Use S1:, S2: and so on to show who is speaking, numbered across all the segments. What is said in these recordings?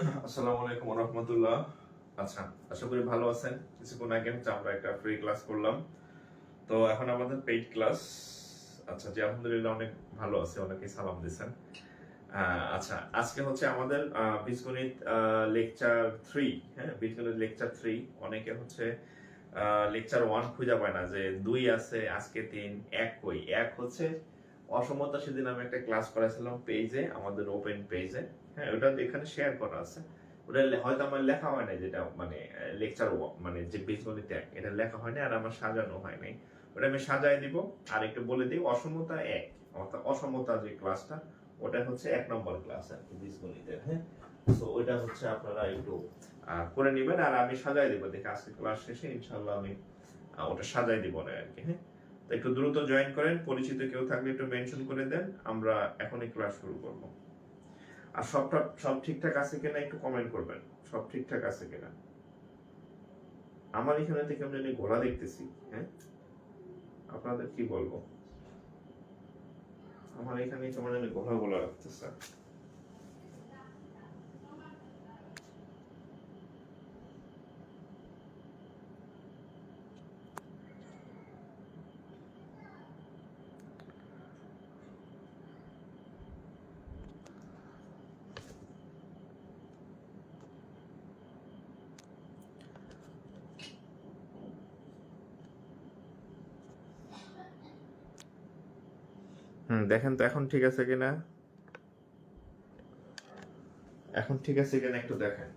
S1: আসসালামু আলাইকুম ওয়া রাহমাতুল্লাহ। আচ্ছা, আশা করি ভালো আছেন। কিছুক্ষণ আগে আমরা একটা ফ্রি ক্লাস করলাম, তো এখন আমাদের পেইড ক্লাস। আচ্ছা, যে আলহামদুলিল্লাহ অনেক ভালো আছে, অনেকেই সালাম দিয়েছেন। আচ্ছা, আজকে হচ্ছে আমাদের বীজগণিত লেকচার 3। হ্যাঁ, বীজগণিত লেকচার 3। অনেকে হচ্ছে লেকচার 1 খুঁজে পায় না, যে 2 আছে, আজকে 3, 1 কই। 1 হচ্ছে অসমতা। সেদিন আমি একটা ক্লাস করেছিলাম পেজে, আমাদের ওপেন পেজে। হ্যাঁ, ওটা এখানে শেয়ার করা আছে। ওটা হয়তো আমার লেখা হয় না, যেটা মানে লেকচার মানে যে বীজগণিত 1 এটা লেখা হয় না, আর আমার সাজানো হয় নাই। ওটা আমি সাজাই দিব। আর একটু বলে দিই, অসমতা 1 অর্থাৎ অসমতা যে ক্লাসটা, ওটা হচ্ছে 1 নম্বর ক্লাস আর কি বীজগণিতের। হ্যাঁ, তো ওইটা হচ্ছে আপনারা একটু করে নেবেন, আর আমি সাজাই দিব। দেখে আজকে ক্লাস শেষে ইনশাল্লাহ আমি ওটা সাজাই দিব না আর কি। হ্যাঁ, তো একটু দ্রুত জয়েন করেন। পরিচিত কেউ থাকলে একটু মেনশন করে দেন। আমরা এখনই ক্লাস শুরু করব। আর সব ঠিকঠাক আছে কিনা একটু কমেন্ট করবেন, সব ঠিকঠাক আছে কিনা। আমার এখানে থেকে আমি জানি ঘোড়া দেখতেছি। হ্যাঁ, আপনাদের কি বলবো, আমার এখানে কেমন জানি ঘোড়া ঘোড়া লাগতেছে। দেখেন তো এখন ঠিক আছে কিনা, এখন ঠিক আছে কিনা একটু দেখেন।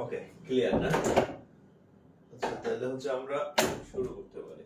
S1: ওকে, ক্লিয়ার না? আচ্ছা, তাহলে হচ্ছে আমরা শুরু করতে পারি।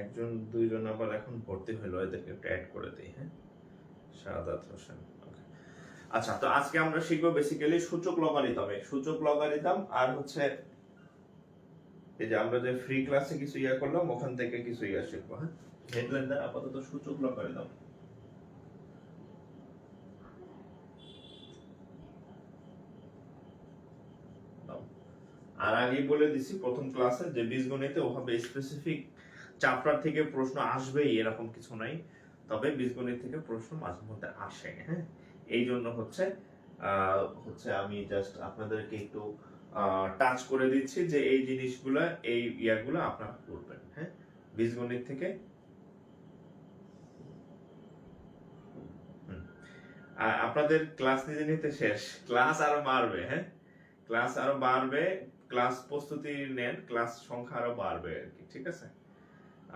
S1: একজন দুইজন আবার এখন ভর্তি হলো, এদেরকে একটু অ্যাড করে দিই। হ্যাঁ, শাহাদাত হোসেন। আচ্ছা, তো আজকে আমরা শিখবো বেসিক্যালি সূচক লগারিদম। সূচক লগারিদম আর হচ্ছে এই যে আমরা যে ফ্রি ক্লাসে কিছু ইয়া করলাম, ওখান থেকে কিছু ইয়া শিখবো। হ্যাঁ, হেডলাইন দ্বারা আপাতত সূচক লগারিদম। আর আগে বলে দিছি প্রথম ক্লাসে যে বীজগণিতে ওভাবে স্পেসিফিক চ্যাপ্টার থেকে প্রশ্ন আসবেই এরকম কিছু নাই, তবে বীজগণিত থেকে প্রশ্ন মাঝে মধ্যে আসে। হ্যাঁ, এই জন্য হচ্ছে আমি জাস্ট আপনাদেরকে একটু টাচ করে দিচ্ছি যে এই জিনিসগুলা, এই ইয়াগুলো আপনারা করবেন। হ্যাঁ, বীজগণিত থেকে আপনাদের ক্লাস নিতে নিতে শেষ, ক্লাস আরো বাড়বে। হ্যাঁ, ক্লাস আরো বাড়বে, ক্লাস প্রস্তুতি নেন, ক্লাস সংখ্যা আরো বাড়বে আর কি। ঠিক আছে,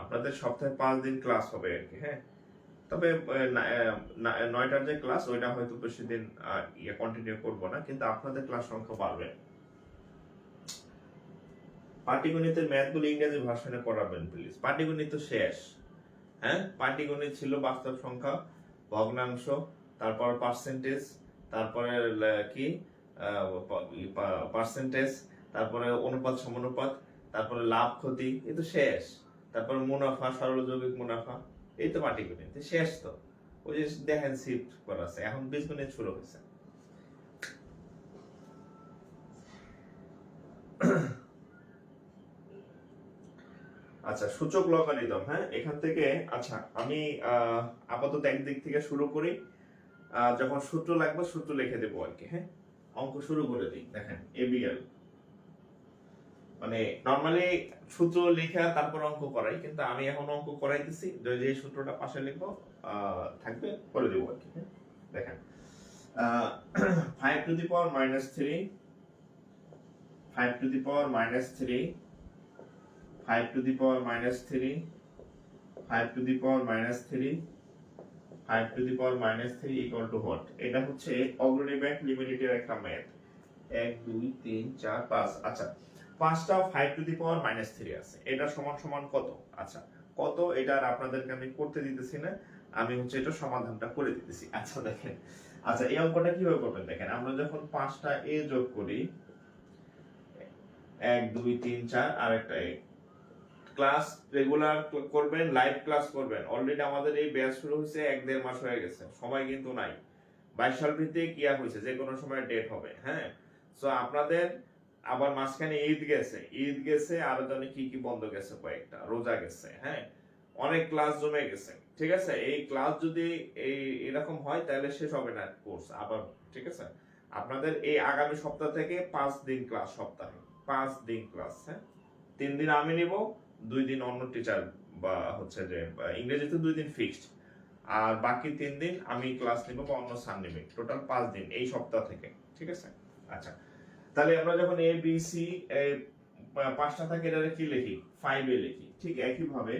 S1: আপনাদের সপ্তাহে 5 দিন ক্লাস হবে আর কি। হ্যাঁ, তবে 9টার যে ক্লাস ওইটা হয়তো বেশি দিন কন্টিনিউ করবো না, কিন্তু আপনাদের ক্লাস সংখ্যা বাড়বে। পাটিগণিতের ম্যাথগুলো ইংরেজি ভার্সনে করাবেন প্লিজ। পাটিগণিত তো শেষ। হ্যাঁ, পাটিগণিত ছিল বাস্তব সংখ্যা, ভগ্নাংশ, তারপর পার্সেন্টেজ, তারপরে কি পার্সেন্টেজ, তারপরে অনুপাত সমানুপাত, তারপরে লাভ ক্ষতি, এই তো শেষ। তারপরে মুনাফা, সরল যৌগিক মুনাফা, এই তো পাটিগণিত শেষ। তো ওই যে দেখেন শিফট করা আছে, এখন বীজগণিত শুরু হয়েছে। আচ্ছা, সূচক লগারিদম। হ্যাঁ, এখান থেকে আচ্ছা আমি আপাতত একদিক থেকে শুরু করি, যখন সূত্র লাগবে সূত্র লিখে দেবো আর কি। হ্যাঁ, অঙ্ক শুরু করে দিই। দেখেন এবিএল মানে নরমালি সূত্র লেখা তারপর অঙ্ক করাই, কিন্তু আমি এখন অঙ্ক করাইতেছি, যে সূত্রটা পাশে লিখবো থাকবে করে দেবো আর কি। দেখেন 5 two the power minus 3, 5 two the power minus 3, 5 two the power minus 3, 5 two the power minus 3, 5 two the power minus 3 equal to what? এটা হচ্ছে অগ্রণী ব্যাংক লিমিটেডের একটা ম্যাথ। 1 2 3 4 5। আচ্ছা, পাঁচটা 5 টু দি পাওয়ার মাইনাস 3 আছে, এটা সমান সমান কত? আচ্ছা, কত এটা আর আপনাদেরকে আমি করতে দিতেছি না, আমি হচ্ছে এটা সমাধানটা করে দিতেছি। আচ্ছা দেখেন, আচ্ছা এই অঙ্কটা কিভাবে করবেন দেখেন, আমরা যখন পাঁচটা এ যোগ করি 1 2 3 4 আর একটা এ, ক্লাস রেগুলার করবেন, লাইভ ক্লাস করবেন। অলরেডি আমাদের এই ব্যাচ শুরু হয়েছে 1 1.5 মাস হয়ে গেছে, সময় কিন্তু নাই। 22 সাল ভিত্তিক ইয়া হয়েছে, যে কোনো সময় ডেট হবে। হ্যাঁ, সো আপনাদের আবার মাঝখানে ঈদ গেছে আরো জানি কি কি বন্ধ গেছে, কয়েকটা রোজা গেছে। হ্যাঁ, অনেক ক্লাস জমে গেছে। ঠিক আছে, এই ক্লাস যদি এরকম হয় তাহলে শেষ হবে না কোর্স আবার। ঠিক আছে, আপনাদের এই আগামী সপ্তাহ থেকে 5 দিন ক্লাস, সপ্তাহে 5 দিন ক্লাস। হ্যাঁ, 3 দিন আমি নিব, 2 দিন অন্য টিচার, বা হচ্ছে যে ইংরেজিতে 2 দিন ফিক্সড, আর বাকি 3 দিন আমি ক্লাস নিব বা অন্য স্যার নেবে। টোটাল 5 দিন এই সপ্তাহ থেকে। ঠিক আছে, আচ্ছা তাহলে আমরা যখন এ বি সি পাঁচটা থাকে, এটা কি লিখি? 5 এ লিখি। ঠিক একই ভাবে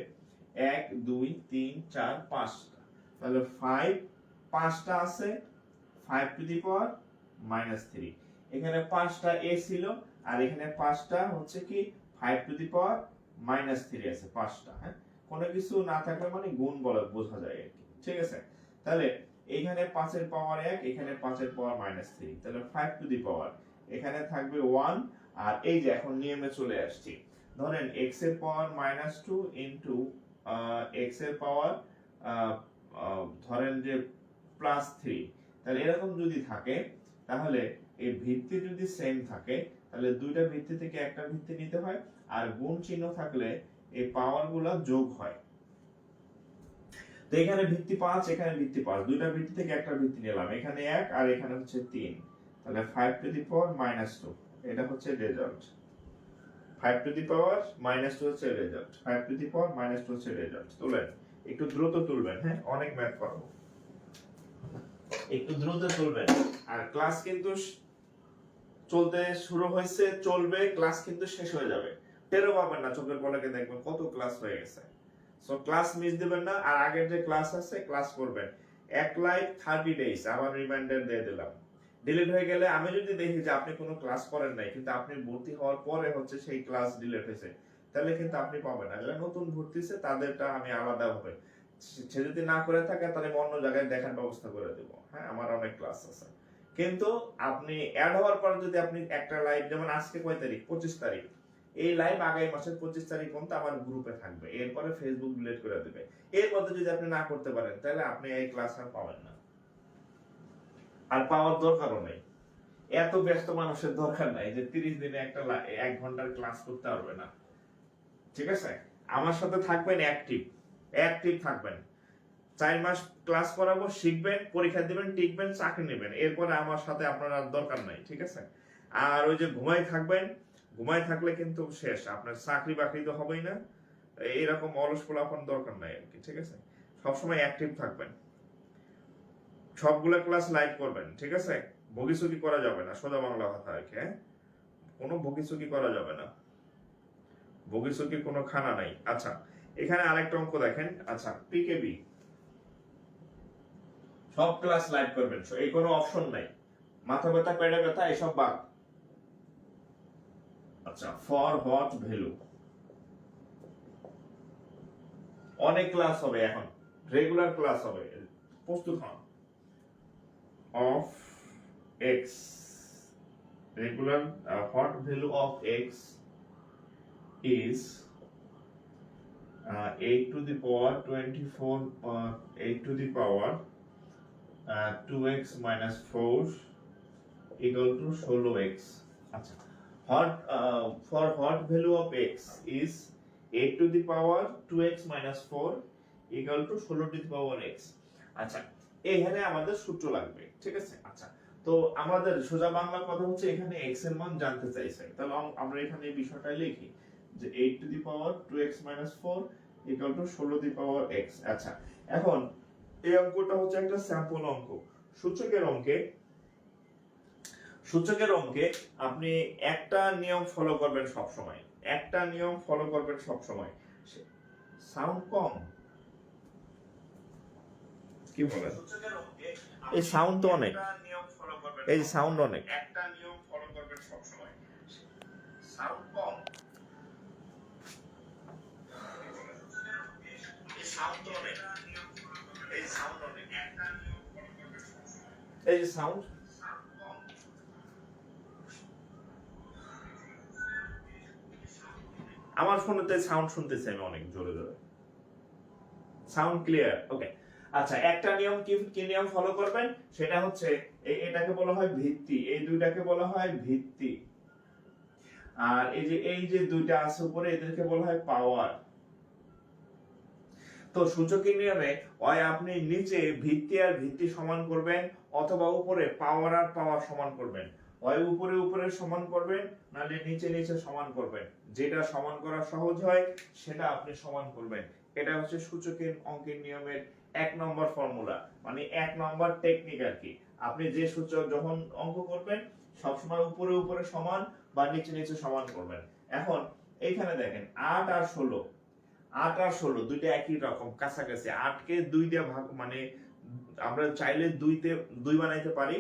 S1: 1 2 3 4 5টা, তাহলে 5 পাঁচটা আছে 5 টু দি পাওয়ার মাইনাস 3। এখানে 5টা এ ছিল, আর এখানে 5টা হচ্ছে কি 5 টু দি পাওয়ার মাইনাস 3 আছে 5টা। হ্যাঁ, কোনো কিছু না থাকলে মানে গুণ বলে বোঝা যায় আর কি। ঠিক আছে, তাহলে এখানে 5 এর পাওয়ার 1, এখানে 5 এর পাওয়ার মাইনাস 3, তাহলে 5 টু দি পাওয়ার এখানে থাকবে 1। আর এই যে এখন নিয়মে চলে আসছি, ধরেন x এর পাওয়ার মাইনাস 2 ইনটু x এর পাওয়ার ধরেন যে প্লাস 3। তাহলে এরকম যদি থাকে, তাহলে এই ভিত্তি যদি সেম থাকে, তাহলে দুইটা ভিত্তি থেকে একটা ভিত্তি নিতে হয়, আর গুণ চিহ্ন থাকলে এই পাওয়ার গুলা যোগ হয়। তো এখানে ভিত্তি 5, এখানে ভিত্তি 5, দুইটা ভিত্তি থেকে একটা ভিত্তি নিলাম, এখানে 1 আর এখানে হচ্ছে 3, তাহলে 5 টু দি পাওয়ার মাইনাস 2, এটা হচ্ছে result. 5 two the power minus 2 হচ্ছে result, 5 two the power minus 2 হচ্ছে রেজাল্ট। তুলেন, একটু দ্রুত তুলবেন। হ্যাঁ, অনেক ম্যাথ করাবো, একটু দ্রুত তুলবেন। আর ক্লাস কিন্তু চলতে শুরু হয়েছে, চলবে, ক্লাস কিন্তু শেষ হয়ে যাবে, টেরও পাবেন না, চোখের পলকে দেখবেন কত ক্লাস হয়ে গেছে। সো ক্লাস মিস দিবেন না, আর আগের যে ক্লাস আছে ক্লাস করবেন। এক লাইভ 30 ডেজ, আবার রিমাইন্ডার দিয়ে দিলাম। ডিলিট হয়ে গেলে আমি যদি দেখি যে আপনি কোনো ক্লাস করেন নাই, কিন্তু আপনি ভর্তি হওয়ার পরে হচ্ছে সেই ক্লাস ডিলিট হয়েছে, তাহলে কিন্তু আপনি পাবেন না। যারা নতুন ভর্তি হয়েছে তাদেরটা আমি আলাদা ভাবে, সে যদি না করে থাকে তাহলে অন্য জায়গায় দেখার ব্যবস্থা করে দেব। হ্যাঁ, আমার অনেক ক্লাস আছে। কিন্তু আপনি অ্যাড হওয়ার পর যদি আপনি একটা লাইভ, যেমন আজকে কয় তারিখ? 25 তারিখ, এই লাইভ আগামী মাসের 25 তারিখ পর্যন্ত আমার গ্রুপে থাকবে, এরপরে ফেসবুক ডিলিট করে দেবে। এর মধ্যে যদি আপনি না করতে পারেন, তাহলে আপনি এই ক্লাস আর পাবেন না, আর পাওয়ার দরকারও নেই। এত ব্যস্ত মানুষের দরকার নাই যে 30 দিনে একটা 1 ঘন্টার ক্লাস করতে পারবে না। ঠিক আছে, আমার সাথে থাকবেন, অ্যাক্টিভ থাকবেন। 4 মাস ক্লাস করাবো, শিখবেন, পরীক্ষা দিবেন, টিকবেন, চাকরি নেবেন, এরপরে আমার সাথে আপনার আর দরকার নাই। ঠিক আছে, আর ওই যে ঘুমাই থাকবেন, ঘুমাই থাকলে কিন্তু শেষ, আপনার চাকরি বাকরি তো হবেই না। এরকম অলস পোলাপন দরকার নাই আর কি। ঠিক আছে, সবসময় অ্যাক্টিভ থাকবেন, সবগুলো ক্লাস লাইভ করবেন। ঠিক আছে, বগিচুকি করা যাবে না, সোজা বাংলা কথা আর কি। হ্যাঁ, কোনো বগিচুকি করা যাবে না, বগিচুকি কোনো খানা নাই। আচ্ছা, এখানে আরেকটা অঙ্ক দেখেন। আচ্ছা, পিকেবি সব ক্লাস লাইভ করবেন, এই কোনো অপশন নাই, মাথা ব্যথা, পেটে ব্যথা এসব বাদ। আচ্ছা, ফর হোয়াট ভ্যালু, অনেক ক্লাস হবে এখন, রেগুলার ক্লাস হবে, প্রস্তুত হন। Of x, regular what value of x is 8 to the power 24, 8 to the power 2x minus 4 equal to 16x. আচ্ছা, for what value of x is 8 to the power 2x minus 4 equal to 16 to the power x. আচ্ছা, এখানে আমাদের সূত্র লাগবে। ঠিক আছে, আচ্ছা তো আমাদের সোজা বাংলা কথা হচ্ছে এখানে x এর মান জানতে চাইছে, তাহলে আমরা এখানে এই বিষয়টা লিখি যে 8 two the power 2x 4 equal two 16 two the power x। আচ্ছা, এখন এই অঙ্কটা হচ্ছে একটা স্যাম্পল অঙ্ক। সূচকের অঙ্কে আপনি একটা নিয়ম ফলো করবেন সব সময়, সাউন্ড কম কি বলেন? এই সাউন্ড তো অনেক, এই সাউন্ড অনেক, একটা নিয়ম ফলো করবেন সব সময়, সাউন্ড কম, এই সাউন্ড তো অনেক, এই সাউন্ড অনেক, একটা নিয়ম ফলো করবেন সব সময়, এই যে সাউন্ড কম। আমার ফোনেতে সাউন্ড শুনতেছি আমি অনেক জোরে জোরে, সাউন্ড ক্লিয়ার? ওকে। আচ্ছা, একটা নিয়ম কি নিয়ম ফলো করবেন, সেটা হচ্ছে এটাকে বলা হয় ভিত্তি, এই দুইটাকে বলা হয় ভিত্তি, আর এই যে দুইটা আছে উপরে এদেরকে বলা হয় পাওয়ার। তো সূচকের নিয়মে হয় আপনি নিচে ভিত্তি আর ভিত্তি সমান করবেন, অথবা উপরে পাওয়ার আর পাওয়ার সমান করবেন, হয় উপরে উপরে সমান করবেন, নাহলে নিচে নিচে সমান করবেন, যেটা সমান করা সহজ হয় সেটা আপনি সমান করবেন। এটা হচ্ছে সূচকের অঙ্কের নিয়মের 1 নম্বর ফর্মুলা, মানে 1 নম্বর টেকনিক আর কি। আপনি যে সূচক যখন অঙ্ক করবেন সবসময় উপরে উপরে সমান বা নিচে নিচে সমান করবেন। এখন এইখানে দেখেন 8 আর 16 দুইটা একই রকম কাছাকাছি। 8 কে 2 দিয়ে ভাগ, মানে আমরা চাইলে 2 বানাইতে পারি,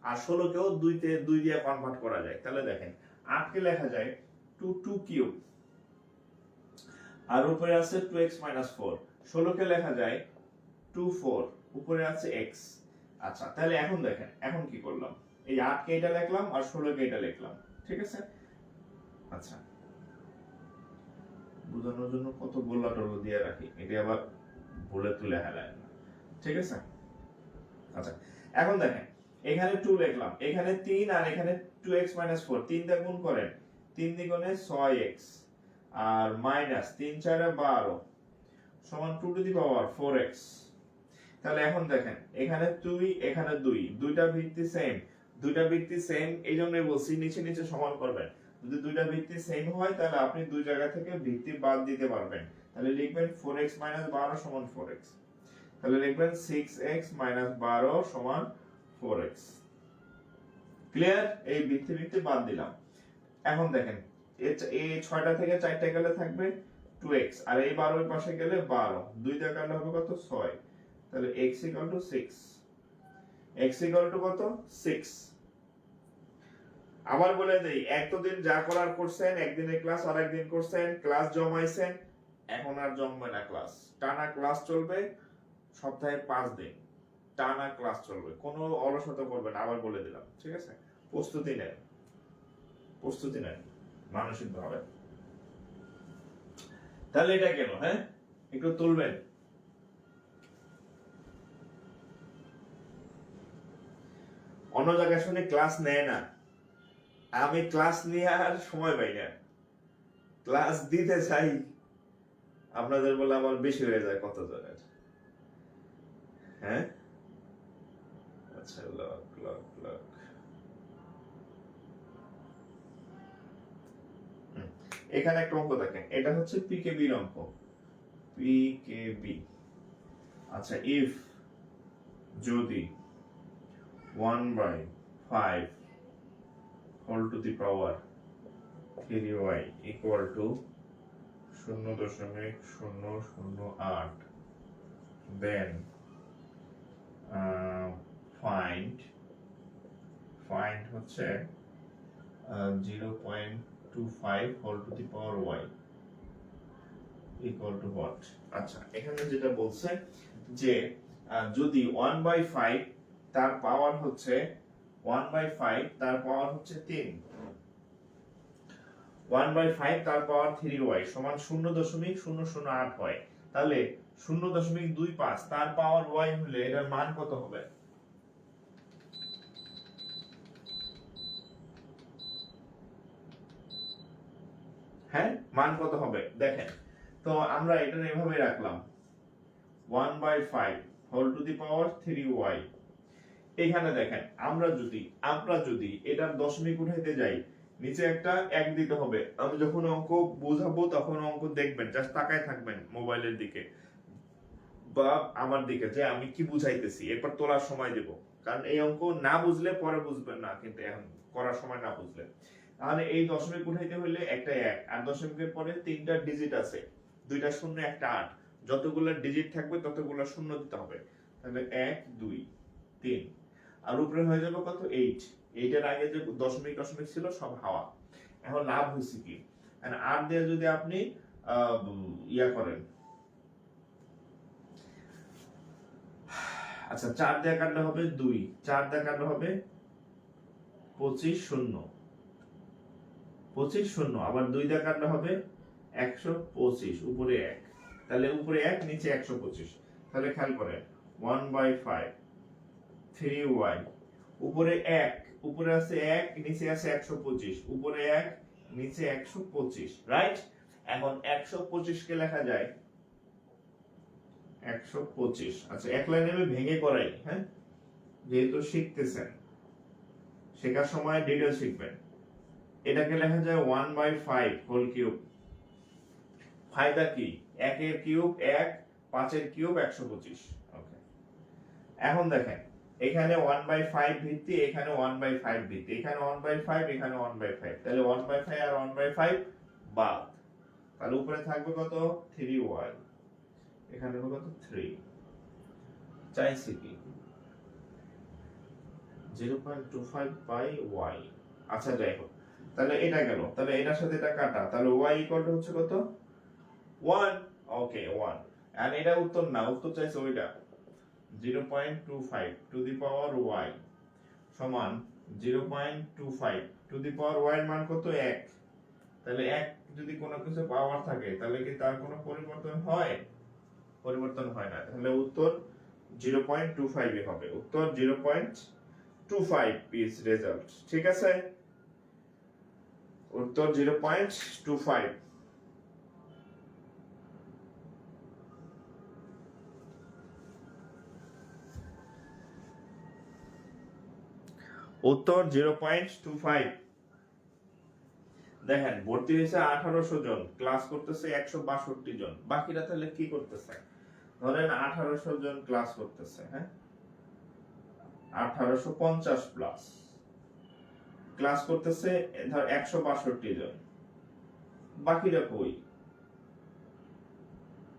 S1: আর 16 কেও 2 দিয়ে কনভার্ট করা যায়। তাহলে দেখেন 8 কে লেখা যায় 2 কিউব, আর উপরে আছে 2x 4, 16 কে লেখা যায় 2 4, উপরে আছে x। আচ্ছা, তাহলে এখন দেখেন এখন কি করলাম, এই 8 কে এটা লিখলাম আর 16 কে এটা লিখলাম, ঠিক আছে? আচ্ছা, বোঝানোর জন্য কত গোল্লা টলো দিয়ে রাখি, এটা আবার বলে তুলে হেলায় না, ঠিক আছে? আচ্ছা, এখন দেখেন এখানে 2 লিখলাম, এখানে 3, আর এখানে 2x 4, 3 দিয়ে গুণ করেন, 3 দ্বিগুণে 6x, আর মাইনাস 3 4 12 সমান 2 টু দি পাওয়ার 4x। তাহলে এখন দেখেন এখানে 2 এখানে 2, দুইটা ভিত্তি সেম, এই জন্যই বলছি নিচে নিচে সমান করবেন। যদি দুইটা ভিত্তি সেম হয় তাহলে আপনি দুই জায়গা থেকে ভিত্তি বাদ দিতে পারবেন। তাহলে লিখবেন 4x 12 সমান 4x, তাহলে লিখবেন 6x 12 সমান 4x। ক্লিয়ার? এই ভিত্তি বাদ দিলাম। এখন দেখেন এই 6টা থেকে 4টা গেলে থাকবে 2x, আর এই 12 এর পাশে গেলে 12, 2 দিয়ে কাটলে হবে কত? 6। তাহলে x 6, x কত? 6। আবার বলে দেই, এতদিন যা করার করছেন, একদিনের ক্লাস আর একদিন করছেন, ক্লাস জমাইছেন, এখন আর জমবে না ক্লাস, টানা ক্লাস চলবে, সপ্তাহে 5 দিন টানা ক্লাস চলবে, কোনো অলসতা করবেন, আবার বলে দিলাম, ঠিক আছে? প্রস্তুতি নেন মানসিক ভাবে। তাহলে এটা কেন? হ্যাঁ, একটু তুলবেন। অন্য জায়গায় শুনে ক্লাস নেয় না, আমি ক্লাস নিয়ে আর সময় পাই না, ক্লাস দিতে চাই, আপনাদের বলে আমার বেশি হয়ে যায় কত জনের। হ্যাঁ, আচ্ছা, এখানে একটা অঙ্ক দেখেন, এটা হচ্ছে পিকেবি এর অঙ্ক, পিকেবি। আচ্ছা, ইফ যদি 1/5 whole to the power 3y equal to 0.008, then find হচ্ছে 0.25 whole to the power y equal to what? আচ্ছা, এখানে যেটা বলছে যে যদি 1/5 তার পাওয়ার হচ্ছে 1/5 তার পাওয়ার হচ্ছে 3, 1/5 তার পাওয়ার 3y সমান 0.008 হয়, তাহলে 0.25 তার পাওয়ার y হলে এটার মান কত হবে? হ্যাঁ, মান কত হবে দেখেন। তো আমরা এটা এভাবে রাখলাম 1/5 whole to the power 3y এখানে দেখেন আমরা যদি এটার দশমিক উঠাইতে যাই, নিচে একটা এক দিতে হবে। আমি যখন অঙ্ক বোঝাবো তখন অঙ্ক দেখবেন, জাস্ট তাকায় থাকবেন মোবাইলের দিকে বা আমার দিকে, যে আমি কি বুঝাইতেছি, এরপর তোলার সময় দেব। কারণ এই অঙ্ক না বুঝলে পরে বুঝবেন না, কিন্তু এখন করার সময় না বুঝলে। তাহলে এই দশমিক উঠাইতে হলে একটা এক, আর দশমিকের পরে তিনটা ডিজিট আছে, দুইটা শূন্য একটা আট, যতগুলো ডিজিট থাকবে ততগুলো শূন্য দিতে হবে। তাহলে এক দুই তিন, আর উপরে হয়ে যাবে কত, এইট। এইটার আগে যে দশমিক দশমিক ছিল সব হাওয়া। এখন লাভ হয়েছে কি, আট দিয়ে যদি আপনি ইয়া করেন, আচ্ছা 4 দিয়ে কাটলে হবে 2, 4 দিয়ে কাটলে হবে 25 শূন্য, 25 শূন্য, আবার 2 দিয়ে কাটলে হবে 125, উপরে 1, তাহলে উপরে 1 নিচে 125। তাহলে খেয়াল করেন 1/5 3y, উপরে 1, উপরে আছে 1 নিচে আছে 125, উপরে 1 নিচে 125, রাইট? এখন 125 কে লেখা যায় 125। আচ্ছা এক লাইনে আমি ভেঙে করাই, হ্যাঁ, যেহেতু শিখতেছেন, শেখার সময় ডিটেইল শিখবেন। এটাকে লেখা যায় 1/5 হোল কিউব। ফায়দা কি, 1 এর কিউব 1, 5 এর কিউব 125। ওকে, এখন দেখেন এখানে 1/5 ভিত্তি, এখানে 1/5 ভিত্তি, এখানে 1/5, এখানে 1/5, তাহলে 1/5 আর 1/5 বাদ, তাহলে উপরে থাকবে কত 3y, এখানে হবে কত 3। চাইছি কি 0.25 বাই y। আচ্ছা যাই হোক, তাহলে এটা গেল, তাহলে এটার সাথে এটা কাটা, তাহলে y ইকুয়াল টু হচ্ছে কত 1। ওকে 1, আর এটা উত্তর না, উত্তর চাইছে ওইটা 0.25 টু দি পাওয়ার y সমান 0.25 টু দি পাওয়ার y এর মান কত 1। তাহলে 1 যদি কোনো কিছু পাওয়ার থাকে তাহলে কি তার কোনো পরিবর্তন হয়? পরিবর্তন হয় না, তাহলে উত্তর 0.25 এ হবে, উত্তর 0.25 ইজ রেজাল্ট। ঠিক আছে, উত্তর 0.25। উত্তর 0.25। দেখেন ভর্তি হয়েছে 1800 জন, ক্লাস করতেছে 162 জন, বাকিরা তাহলে কি করতেছে? ধরেন 1800 জন ক্লাস করতেছে, হ্যাঁ, 1850 প্লাস ক্লাস করতেছে, ধর 162 জন, বাকিরা কই?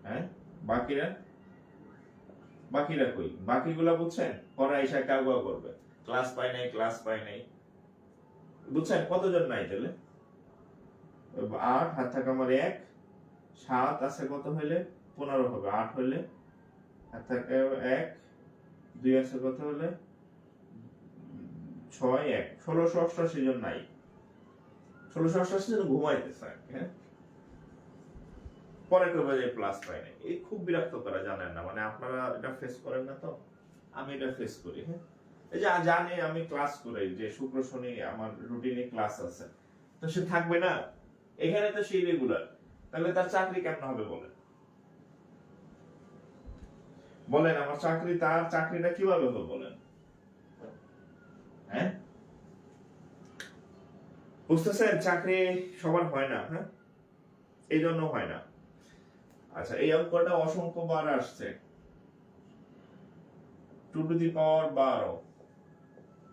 S1: হ্যাঁ, বাকিরা বাকিরা কই? বাকিগুলা বুঝছেন, পরে এসে কাউয়া করবে, ক্লাস পাই নাই, ক্লাস পাই নাই, বুঝছেন? কতজন নাই তাহলে? 8 হাত থাকে আমার 1, 7 আছে কত হইলে 15 হবে, 8 হইলে হাত থাকে 1, 2 আছে কত হলে 6, 1, 1688 জন নাই। 1688 জন ঘুমাইতেছে, হ্যাঁ, পরে করবে যে প্লাস পাই নাই। এই খুব বিরক্ত করা, জানেন না, মানে আপনারা এটা ফেস করেন না, তো আমি এটা ফেস করি। হ্যাঁ, এই যে জানে আমি ক্লাস করি, যে শুক্র শনি আমার রুটিনে ক্লাস আছে, তো সে থাকবে না এখানে, তো সেই রেগুলার, তাহলে তার চাকরি কেমন হবে বলেন? বলেন আমার চাকরি, তার চাকরিটা কিভাবে হবে বলেন? হ্যাঁ, বুঝতেছেন? চাকরি সবার হয় না, হ্যাঁ, এই জন্য হয় না। আচ্ছা এই অঙ্কটা অসংখ্য বার আসছে, 2 to the power 12,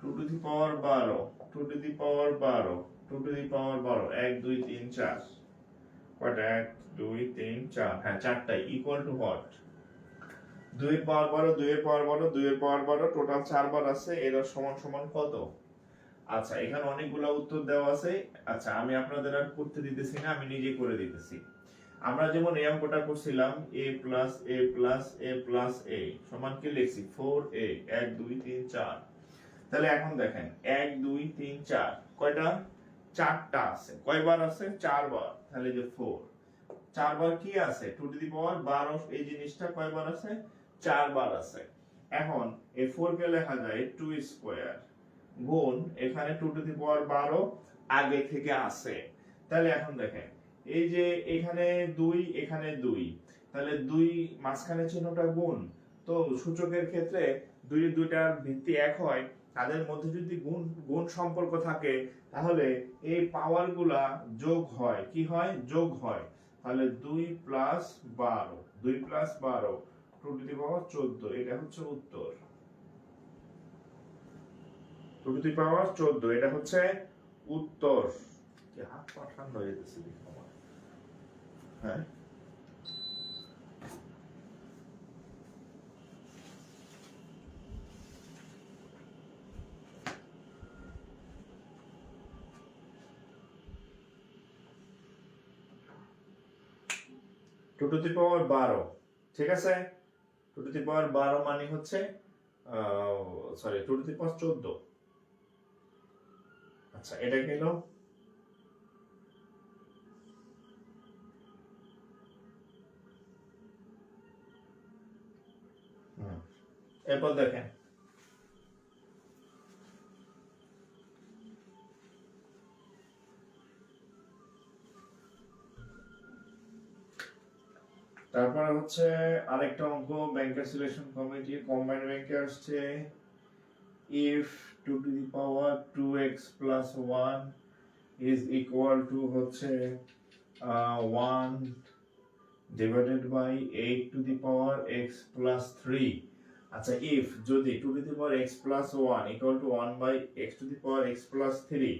S1: 2 to the power 12, 2 to the power 12, 2 to the পাওয়ার 12, 1 2 3 4, কয়টা 1 2 3 4, হ্যাঁ চারটাই, ইকুয়াল টু হোয়াট? 2 এর পাওয়ার 12, 2 এর পাওয়ার 12, 2 এর পাওয়ার 12, টোটাল 4 বার আছে, এর সমান সমান কত? আচ্ছা এখানে অনেকগুলো উত্তর দেওয়া আছে। আচ্ছা আমি আপনাদের আর করতে দিতেছি না, আমি নিজে করে দিতেছি। আমরা যেমন এই অঙ্কটা করছিলাম a plus a plus a plus a সমান কি লিখছি 4a, 1 2 3 4। তাহলে এখন দেখেন 1 2 3 4 কয়টা? চারটা আছে। কয়বার আছে? 4 বার। তাহলে যে 4 4 বার কি আছে 2 টু দি পাওয়ার 12, এই জিনিসটা কয়বার আছে? 4 বার আছে। এখন এই 4 কে লেখা যায় 2 স্কয়ার গুণ এখানে 2 টু দি পাওয়ার 12 আগে থেকে আছে। তাহলে এখন দেখেন এই যে এখানে 2, এখানে 2, তাহলে 2 মাঝখানে চিহ্নটা গুণ, তো সূচকের ক্ষেত্রে দুইটার ভিত্তি এক হয়, তাদের মধ্যে যদি গুণ গুণ সম্পর্ক থাকে, তাহলে এই পাওয়ার গুলা যোগ হয়। কি হয়? যোগ হয়। তাহলে 2+12, 2+12 টু টু দি পাওয়ার 14, এটা হচ্ছে উত্তর। টু টু দি পাওয়ার 14, এটা হচ্ছে উত্তর। কি হাত পা ঠান্ডা হয়ে গেছে দেখো আমার। হ্যাঁ, টু টু দি পাওয়ার 12, ঠিক আছে। টু টু দি পাওয়ার 12 মানে হচ্ছে সরি, টু টু দি পাওয়ার 14। আচ্ছা, এটা গেল। এরপর দেখেন, তারপরে হচ্ছে আরেকটা অঙ্ক, ব্যাংকার সিলেকশন কমিটি কম্বাইন্ড ব্যাংকে আসছে if 2 to the power 2x plus 1 is equal to হচ্ছে 1 divided by 8 to the power x plus 3। আচ্ছা, if যদি 2 to the power x plus 1 equal to 1 by x to the power x plus 3,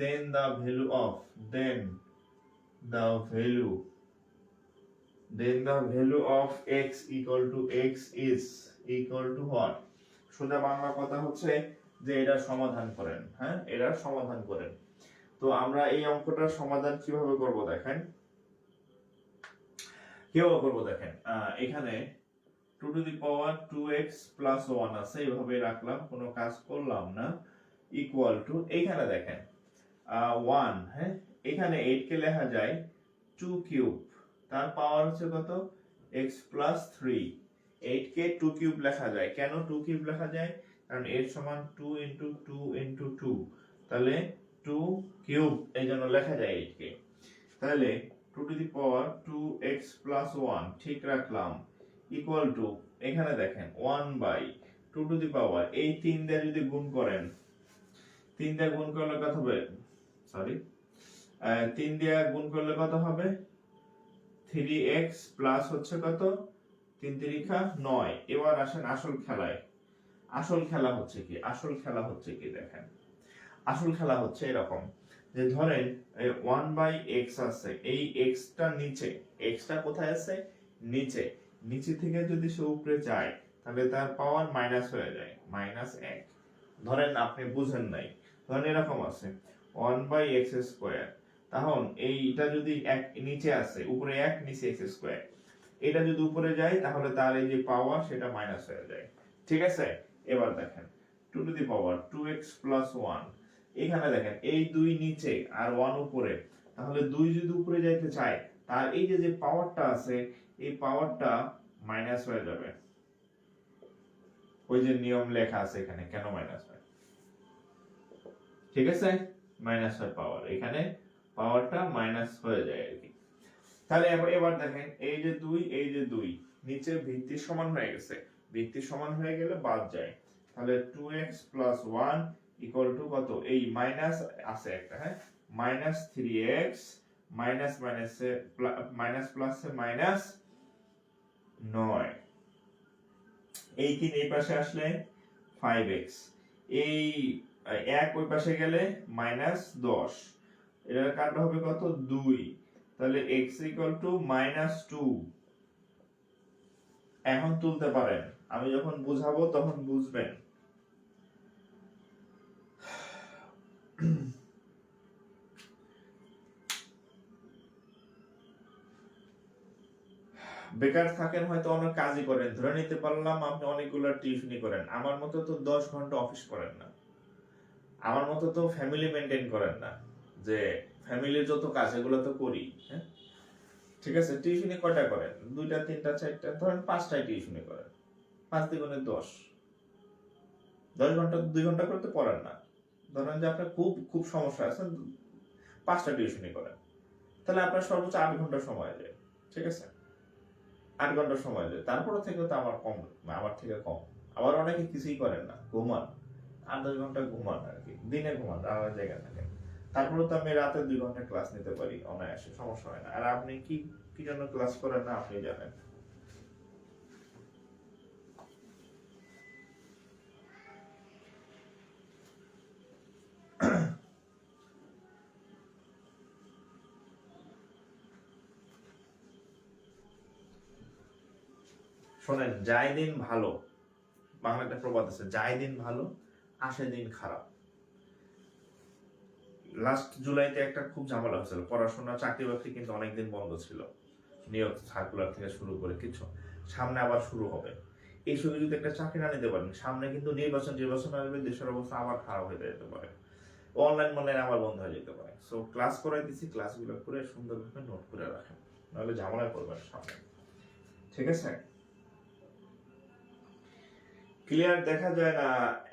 S1: then the value of the value of x equal to x is equal to what? সোজা বাংলা কথা হচ্ছে যে এটা সমাধান করেন। হ্যাঁ, এটা সমাধান করেন। তো আমরা এই অঙ্কটার সমাধান কিভাবে করব দেখেন, এখানে 2 to the power 2x plus 1 আছে, এইভাবে রাখলাম, কোনো কাজ করলাম না, ইকুয়াল টু, এইখানে দেখেন 1, হ্যাঁ, এখানে 8 কে লেখা যায় 2 কিউব, তার পাওয়ার হচ্ছে কত? x plus 3। 8 কে 2 কিউব লেখা যায়। কেন 2 কিউব লেখা যায়? কারণ 8 সমান 2 into 2 into 2, তাহলে 2 কিউব এই জন্য লেখা যায় 8 কে। তাহলে 2 to the power 2x plus 1 ঠিক রাখলাম, ইকুয়াল টু, এখানে দেখেন 1 by 2 to the power, এই 3 দিয়ে যদি গুণ করেন, 3 দিয়ে গুণ করলে কত হবে? সরি, 3 দিয়ে গুণ করলে কত হবে? 3x প্লাস হচ্ছে কত? 3 3 9। এবার আসেন আসল খেলায়। আসল খেলা হচ্ছে কি দেখেন, আসল খেলা হচ্ছে এরকম যে ধরেন 1 by x আছে, এই x টা নিচে, x টা কোথায় আছে? নিচে। নিচে থেকে যদি সে উপরে যায়, তাহলে তার পাওয়ার মাইনাস হয়ে যায়, -1। ধরেন আপনি বুঝেন নাই, ধরেন এরকম আছে 1 by x স্কয়ার, তখন এইটা যদি এক নিচে আছে, উপরে 1, নিচে x স্কয়ার, এটা যদি উপরে যায় তাহলে তার এই যে পাওয়ার সেটা মাইনাস হয়ে যায়, ঠিক আছে। এবার দেখেন 2 to the power 2x plus 1, এখানে দেখেন এই 2 নিচে আর 1 উপরে, তাহলে 2 যদি উপরে যাইতে চায়, তার এই যে পাওয়ারটা আছে, এই পাওয়ারটা মাইনাস হয়ে যাবে। ওই যে নিয়ম লেখা আছে এখানে, কেন মাইনাস হয়, ঠিক আছে, মাইনাস হয় পাওয়ার, এখানে পাওয়ারটা মাইনাস হয়ে যায় আর কি। তাহলে এবার দেখেন এই যে 2, এই যে 2 নিচে ভিত্তি সমান হয়ে গেছে, ভিত্তি সমান হয়ে গেলে বাদ যায়, তাহলে 2x plus 1 ইকুয়াল টু কত? এই মাইনাস আছে একটা, হ্যাঁ, -3x, মাইনাস মাইনাসে মাইনাস প্লাসে মাইনাস 9, এই 3 এই পাশে আসলে 5x, এই 1 ওই পাশে গেলে -10, এটার কাটা হবে কত? 2, তাহলে x ইকুয়াল টু -2। এখন তুলতে পারেন, আমি যখন বুঝাবো তখন বুঝবেন। বেকার থাকেন, হয়তো অনেক কাজই করেন, ধরে নিতে পারলাম আপনি অনেকগুলো টিউশনি করেন, আমার মতো তো 10 ঘন্টা অফিস করেন না, আমার মতো তো ফ্যামিলি মেনটেন করেন না, যে ফ্যামিলির যত কাজ এগুলো তো করি, হ্যাঁ, ঠিক আছে। টিউশনি কয়টা করেন? 2টা 3টা 4টা, ধরেন 5টায় টিউশনি করেন, 5 দ্বিগুণে 10, 10 ঘন্টা 2 ঘন্টা করে তো পড়েন না। ধরেন যে আপনার খুব খুব সমস্যা আছে, 5টা টিউশনি করেন, তাহলে আপনার সর্বোচ্চ 8 ঘন্টা সময় যায়, ঠিক আছে, 8 ঘন্টা সময় যায়, তারপরে থেকে তো আমার থেকে কম, আবার অনেকে কিছুই করেন না, ঘুমান, 8-10 ঘন্টা ঘুমান আর কি, দিনে ঘুমান, রাতের জায়গায় থাকেন। তারপরে তো আমি রাতে 2 ঘন্টা ক্লাস নিতে পারি অনায়াসে, সমস্যা হয় না। আর আপনি কি কি জন্য ক্লাস করেন না আপনি জানেন। শোনেন, যায় দিন ভালো, বাংলা একটা প্রবাদ আছে, যায় দিন ভালো আসে দিন খারাপ। লাস্ট জুলাইতে একটা খুব ঝামেলা হয়েছিল, পড়াশোনা চাকরি বাকরি কিন্তু অনেকদিন বন্ধ ছিল, নিয়োগ সার্কুলার থেকে শুরু করে কিছু, সামনে আবার শুরু হবে। এই সময় যদি একটা চাকরি না নিতে পারেন, সামনে কিন্তু নির্বাচন আসবে, দেশের অবস্থা আবার খারাপ হয়ে যেতে পারে, অনলাইন আবার বন্ধ হয়ে যেতে পারে। সো ক্লাস করাই দিচ্ছি, ক্লাসগুলো করে সুন্দরভাবে নোট করে রাখেন, নাহলে ঝামেলায় পড়বেন সামনে। ঠিক আছে, ক্লিয়ার দেখা যায় না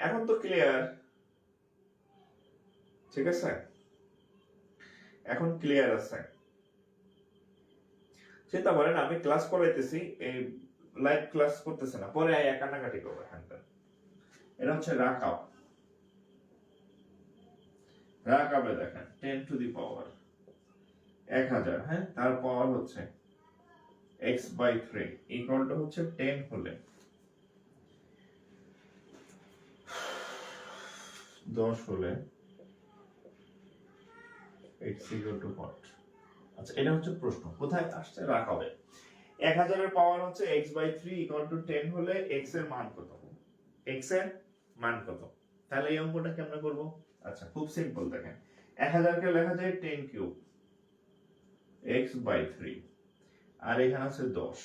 S1: এখন তো ক্লিয়ার। ঠিক আছে, এখন ক্লিয়ার আছে। চিন্তা করেন আমি ক্লাস করাইতেছি, এই লাইভ ক্লাস করতেছে না, পরে কান্নাকাটি করবে। এটা হচ্ছে রাকাব। রাকাবে দেখেন 10 টু দি পাওয়ার 1000, হ্যাঁ, তার পাওয়ার হচ্ছে x/3 ইকুয়াল টু হচ্ছে 10 হলে 10 হলে x ইকুয়াল টু what? আচ্ছা, এটা হচ্ছে প্রশ্ন, কোথায় আসছে রাকাবে। 1000 এর পাওয়ার হচ্ছে x/3 ইকুয়াল টু 10 হলে x এর মান কত, x এর মান কত। তাহলে এই অঙ্কটা কেমনে করব? আচ্ছা, খুব সিম্পল, দেখেন 1000 কে লেখা যায় 10 কিউব x/3, আর এখানে আছে 10।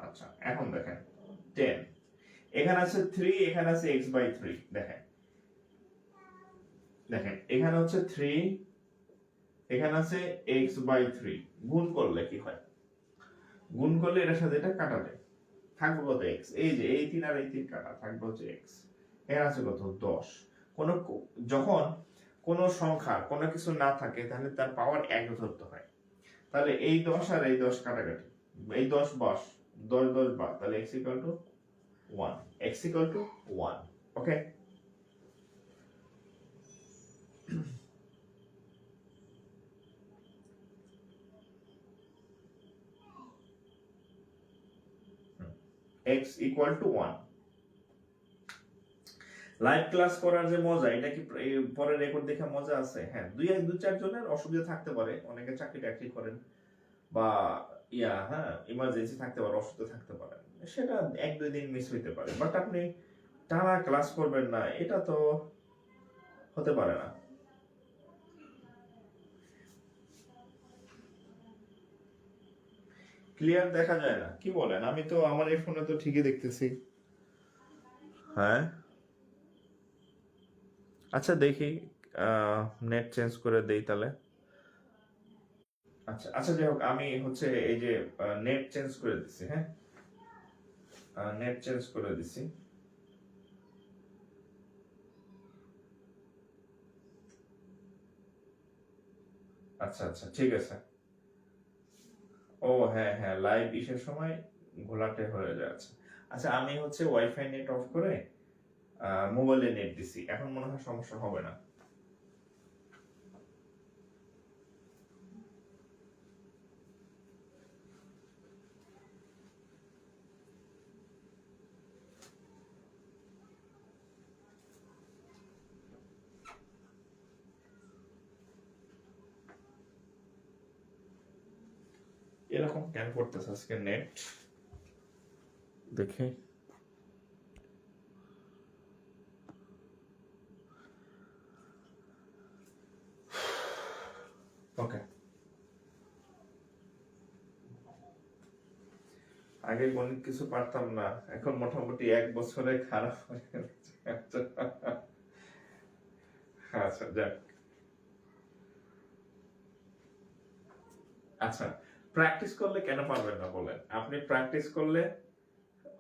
S1: আচ্ছা, এখন দেখেন 10, এখানে আছে 3, এখানে আছে x/3। দেখেন দেখেন এখানে হচ্ছে 3, এখানে আছে x/3, গুণ করলে কি হয়? গুণ করলে এটার সাথে এটা কাটা যায়, থাকবে কত x, এই যে এই 3 আর এই 3 কাটা, থাকবে হচ্ছে x। এখানে আছে কত 10। কোন যখন কোন সংখ্যা কোন কিছু না থাকে তাহলে তার পাওয়ার 1 ধরতে হয়। তাহলে এই 10 আর এই 10 কাটাকাটি, এই 10 বাস, 10 10 বাদ, তাহলে x equal to 1, x equal to 1। Okay, x equal to 1। Live class করার যে মজা, এটা কি পরে রেকর্ড দেখে মজা আছে? হ্যাঁ, দুই চার জনের অসুবিধা থাকতে পারে, অনেকে চাকরি টাকরি করেন বা হ্যাঁ ইমার্জেন্সি থাকতে পারে, অসুস্থ থাকতে পারে, সেটা 1-2 দিন মিস হইতে পারে, বাট আপনি টানা ক্লাস করবেন না, এটা তো হতে পারে না। ক্লিয়ার দেখা যায় না কি বলেন? আমি তো আমার এই ফোনে তো ঠিকই দেখতেছি। হ্যাঁ, আচ্ছা দেখি, নেট চেঞ্জ করে দেই তাহলে। আচ্ছা আচ্ছা, যাই হোক, আমি হচ্ছে এই যে নেট চেঞ্জ করে দিছি, হ্যাঁ, নেট চেঞ্জ করে দিছি। আচ্ছা আচ্ছা, ঠিক আছে। ও হ্যাঁ হ্যাঁ, লাইভ ইসের সময় ঘোলাটে হয়ে যাচ্ছে। আচ্ছা, আমি হচ্ছে ওয়াইফাই নেট অফ করে মোবাইলে নেট দিছি, এখন মনে হয় সমস্যা হবে না। এরকম কেন করতেছে আজকে নেট, দেখে। ওকে, আগে গণিত কিছু পারতাম না, এখন মোটামুটি 1 বছরে খারাপ হয়ে গেছে। আচ্ছা যাক, আচ্ছা, প্র্যাকটিস করলে কেন পারবেন না বলেন? আপনি প্র্যাকটিস করলে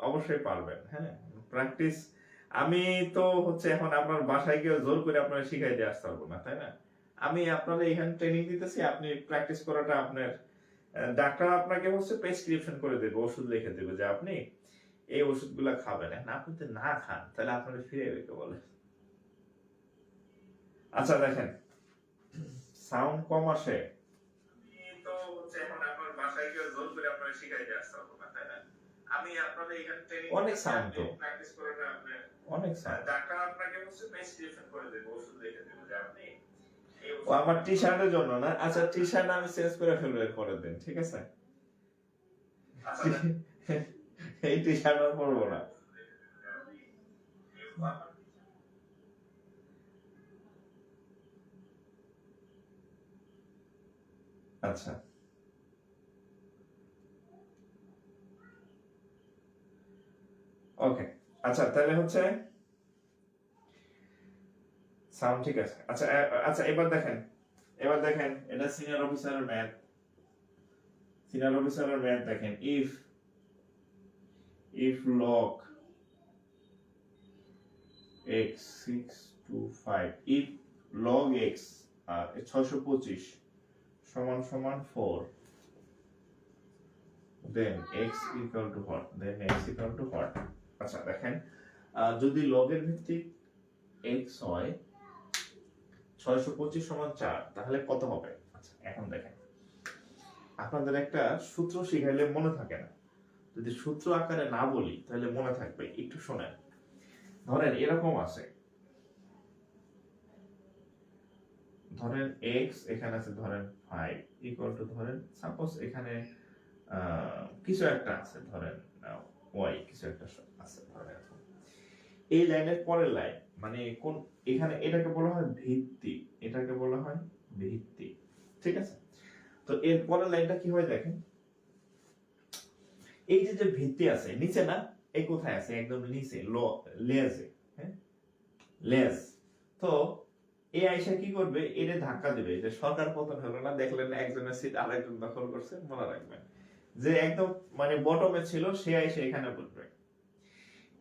S1: অবশ্যই পারবেন। হ্যাঁ, প্র্যাকটিস, আমি তো হচ্ছে এখন আপনার বাসায় গিয়ে জোর করে আপনার শিখাই দিয়ে আসতে পারবো না, তাই না? আমি আপনার এখানে ট্রেনিং দিতেছি, আপনি প্র্যাকটিস করাটা আপনার, ডাক্তার আপনাকে হচ্ছে প্রেসক্রিপশন করে দেবে, ওষুধ লিখে দেবে যে আপনি এই ওষুধগুলা খাবেন। এখন আপনি যদি না খান তাহলে আপনাকে ফিরে রেখে বলে। আচ্ছা দেখেন, সাউন্ড কম আসে, তো হচ্ছে এখন আপনার বাসায় গিয়ে জোর করে আপনারা শিখাইতে আসতে হবে না, তাই না? আমি আপনাদের এখানে ট্রেনিং অনেক সাউন্ড তো প্র্যাকটিস করে না, আপনি অনেক সাউন্ড। ডাক্তার আপনাকে হচ্ছে প্রেসক্রিপশন করে দেবে, ওষুধ লিখে দেবে যে আপনি ও আমার টি শার্টের জন্য না। আচ্ছা টি শার্ট আমি চেঞ্জ করে ফেলবো করে দিন, ঠিক আছে? এই টি শার্ট আর পরবো না। আচ্ছা ওকে, আচ্ছা তাহলে হচ্ছে সাউন্ড ঠিক আছে। আচ্ছা আচ্ছা এবার দেখেন এটা সিনিয়র অফিসারের ম্যাথ। সিনিয়র অফিসারের ম্যাথ দেখেন, if log x 625, if log x 625 সমান সমান 4, then x equal to what? Then x equal to what? আচ্ছা দেখেন, যদি লগের ভিত্তিক x হয় 625 সমান 4, তাহলে কত হবে? আচ্ছা এখন দেখেন, আপনাদের একটা সূত্র শিখাইলে মনে থাকে না, যদি সূত্র আকারে না বলি তাহলে মনে থাকবে। একটু শোনেন, ধরেন এরকম আছে, ধরেন x এখানে আছে ধরেন 5 ইকুয়াল টু ধরেন সাপোজ এখানে কিছু একটা আছে ধরেন y কিছু একটা আছে ধরেন। এই লাইনের পরের লাইন মানে কোন, এখানে এটাকে বলা হয় ভিত্তি, এটাকে বলা হয় ভিত্তি, ঠিক আছে? তো এর পরের লাইনটা কি হয় দেখেন, এই যে ভিত্তি আছে নিচে না, এই কোথায় আছে? একদম নিচে লেজে, হ্যাঁ লেজ। তো এই আইসা কি করবে? এরে ধাক্কা দেবে, যে সরকার পতন হলো না, দেখলেন একজনের সিট আরেকজন দখল করছে, মনে রাখবেন যে একদম মানে বটমে ছিল সে আইসা এখানে বসবে।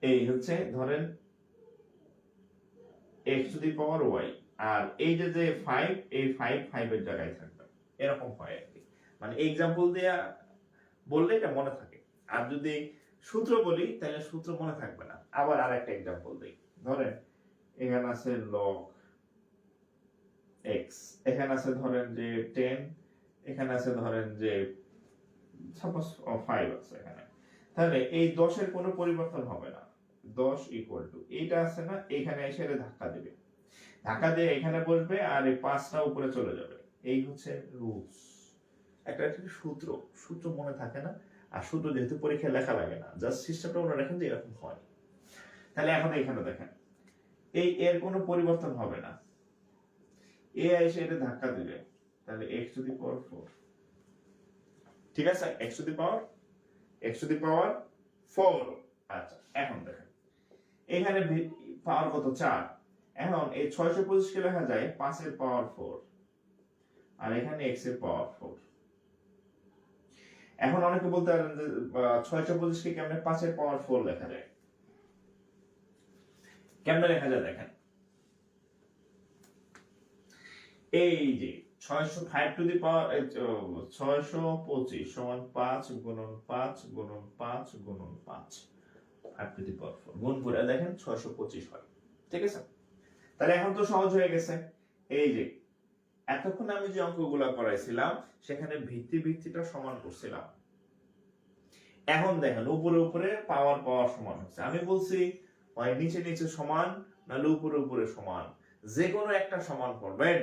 S1: এই হচ্ছে ধরেন x to the power y, আর এই যে 5, এই 5 এর জায়গায় থাকবে, এরকম হয় আর কি। মানে এক্সাম্পল দেয়া বললে এটা মনে থাকে, আর যদি সূত্র বলি তাহলে সূত্র মনে থাকবে না। আবার আরেকটা এক্সাম্পল দেই, ধরেন এখানে আছে log x, এখানে আছে ধরেন যে 10, এখানে আছে ধরেন যে সাপোজ 5 আছে এখানে, তাহলে এই 10 এর কোনো পরিবর্তন হবে না। 10 ইকুয়াল টু এইটা আছে না, এখানে এসে ধাক্কা দেবে, ধাক্কা দিয়ে এখানে বসবে, আর এই 5টা উপরে চলে যাবে। এই হচ্ছে রুলস, একটা সূত্র। সূত্র মনে থাকে না, আর সূত্র যেহেতু পরীক্ষায় লেখা লাগে না, জাস্ট সিস্টেমটা মনে রাখেন যে এরকম হয়। তাহলে এখন এখানে দেখেন, এই এর কোনো পরিবর্তন হবে না, এ এসে এটা ধাক্কা দিবে, তাহলে x টু দি পাওয়ার 4, ঠিক আছে? x to the power 4। আচ্ছা এখন দেখেন এখানে পাওয়ার কত? 4। এখন এই 625 কে লেখা যায় 5 এর পাওয়ার 4, আর এখানে x এর পাওয়ার 4। এখন অনেকে বলতে পারেন যে 625 কে কেমনে 5 এর পাওয়ার 4 লেখা যায়? কেমনে লেখা যায় দেখেন, এই যে 605 টু দি পাওয়ার 625 সমান 5 গুণন 5 গুণন 5 গুণন 5, 5 টু দি পাওয়ার 4 গুণ করে দেখেন 625 হয়, ঠিক আছে? তাহলে এখন তো সহজ হয়ে গেছে। এই যে এতক্ষণ আমি যে অঙ্কগুলা করাইছিলাম সেখানে ভিত্তিটা সমান করছিলাম, এখন দেখেন উপরে উপরে পাওয়ার সমান হচ্ছে। আমি বলছি হয় নিচে সমান, নাহলে উপরে সমান, যে কোনো একটা সমান করবেন।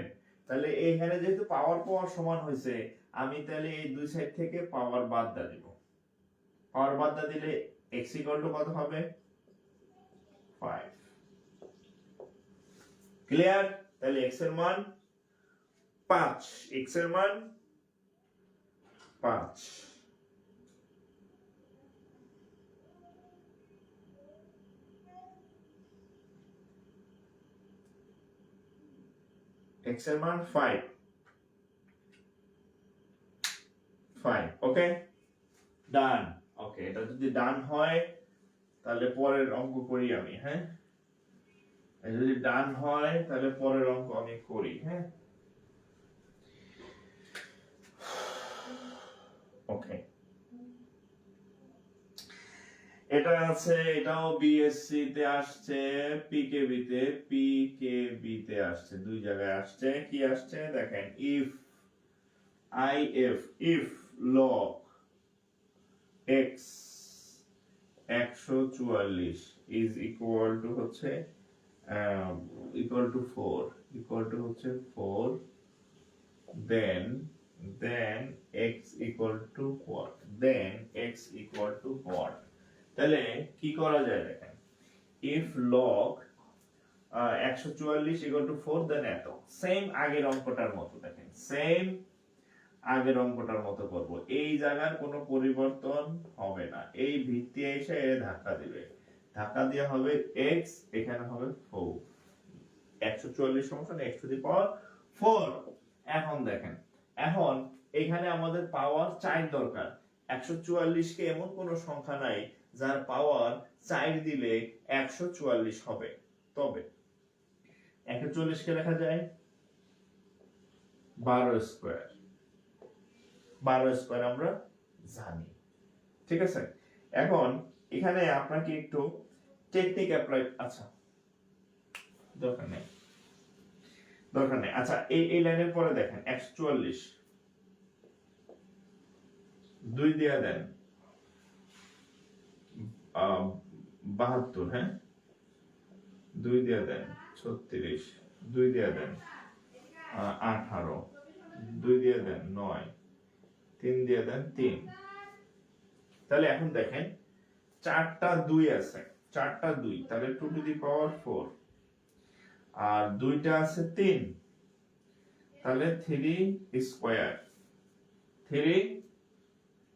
S1: তাহলে এইখানে যেহেতু পাওয়ার সমান হয়েছে, আমি তাহলে এই দুই সাইড থেকে পাওয়ার বাদ দিয়ে দিব। পাওয়ার বাদ দিয়ে দিলে x ইকুয়াল টু কত হবে? 5। ক্লিয়ার? তাহলে x এর মান 5, x এর মান 5। x এর মান 5, ওকে ডান। ওকে, এটা যদি ডান হয় তাহলে পরের অঙ্ক করি আমি, হ্যাঁ? যদি ডান হয় তাহলে পরের অঙ্ক আমি করি, হ্যাঁ? ওকে, এটা আছে, এটাও বিএসসি তে আসছে, পিকেবি তে আসছে, দুই জায়গায় আসছে। কি আসছে দেখেন, if log x 144 is equal to হচ্ছে ইকুয়াল টু 4, ইকুয়াল টু হচ্ছে 4, then x equal to what, then x equal to what। তাহলে কি করা যায় দেখেন, if log 144 equal to 4 then এত, সেম আগের অঙ্কটার মতো দেখেন, সেম আগের অঙ্কটার মতো করব। এই জায়গার কোনো পরিবর্তন হবে না, এই ভিত্তি এসে এর ধাক্কা দিবে, ধাক্কা দিয়ে হবে x, এখানে হবে 4, 144 সমান x টু দি পাওয়ার 4। এখন দেখেন, এখন এখানে আমাদের পাওয়ার 4 দরকার। 144 কে এমন কোন সংখ্যা নাই যার পাওয়ার 4 দিলে 144 হবে। তবে 144 কে লেখা যায় 12 স্কয়ার, 12 স্কয়ার আমরা জানি, ঠিক আছে। এখন এখানে আপনাকে একটু টেকনিক অ্যাপ্লাই, আচ্ছা দরকার নেই, দরকার নেই। আচ্ছা এই লাইনের পরে দেখেন 144 2 দিয়ে দেন 72, হ্যাঁ 2 দিয়ে দেন 36, 2 দিয়ে দেন 18, 2 দিয়ে দেন 9, 3 দিয়ে দেন 3। তাহলে এখন দেখেন চারটা 2 আছে, চারটা 2, তাহলে 2 টু দি পাওয়ার 4, আর দুইটা আছে 3, তাহলে 3 স্কয়ার, 3